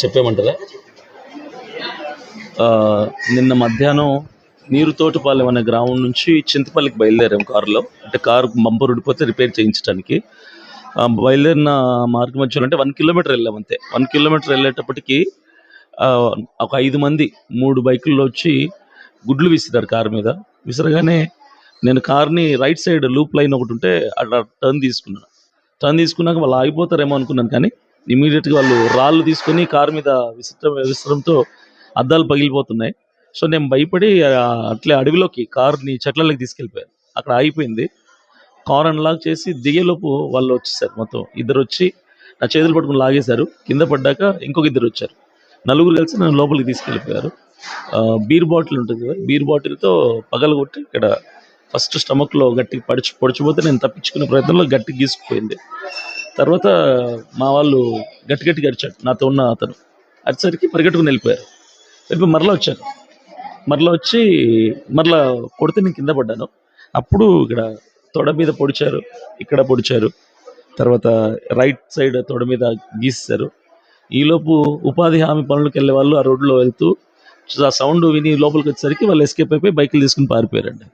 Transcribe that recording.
చెప్పేమంటారా? నిన్న మధ్యాహ్నం నీరుతోటిపాలెం అనే గ్రామం నుంచి చింతపల్లికి బయలుదేరాం కారులో. అంటే కారు బంపర్ ఉడిపోతే రిపేర్ చేయించడానికి బయలుదేరిన మార్గ మధ్యలో అంటే 1 కిలోమీటర్ వెళ్ళాం అంతే. 1 కిలోమీటర్ వెళ్ళేటప్పటికి ఒక 5 మంది 3 బైకుల్లో వచ్చి గుడ్లు విసిరారు కారు మీద. విసరగానే నేను కార్ని రైట్ సైడ్ లూప్ లైన్ ఒకటి ఉంటే అట్లా టర్న్ తీసుకున్నాక వాళ్ళు ఆగిపోతారేమో అనుకున్నాను, కానీ ఇమీడియట్గా వాళ్ళు రాళ్ళు తీసుకొని కారు మీద విసరంతో అద్దాలు పగిలిపోతున్నాయి. సో నేను భయపడి అట్లే అడవిలోకి కార్ని చెట్లలోకి తీసుకెళ్ళిపోయాను. అక్కడ ఆగిపోయింది. కార్ అన్లాక్ చేసి దిగేలోపు వాళ్ళు వచ్చేసారు. మొత్తం ఇద్దరు వచ్చి నా చేతులు పట్టుకుని లాగేశారు. కింద పడ్డాక ఇంకొక ఇద్దరు వచ్చారు. నలుగురు కలిసి నన్ను లోపలికి తీసుకెళ్ళిపోయారు. బీర్ బాటిల్ ఉంటుంది కదా, బీర్ బాటిల్తో పగలగొట్టి ఇక్కడ ఫస్ట్ స్టమక్లో గట్టి పొడిచిపోతే నేను తప్పించుకునే ప్రయత్నంలో గట్టి గీసుకుపోయింది. తర్వాత మా వాళ్ళు గట్టి అరిచాడు నాతో ఉన్న అతను. అరిసరికి పరిగెట్టుకుని వెళ్ళిపోయి మరలా వచ్చి కొడితే నేను కింద పడ్డాను. అప్పుడు ఇక్కడ తొడ మీద పొడిచారు, ఇక్కడ పొడిచారు, తర్వాత రైట్ సైడ్ తొడ మీద గీసారు. ఈలోపు ఉపాధి హామీ పనులకు వెళ్ళే వాళ్ళు ఆ రోడ్లో వెళ్తూ ఆ సౌండ్ విని లోపలికి వచ్చేసరికి వాళ్ళు ఎస్కేప్ అయిపోయి బైకులు తీసుకుని పారిపోయారండి.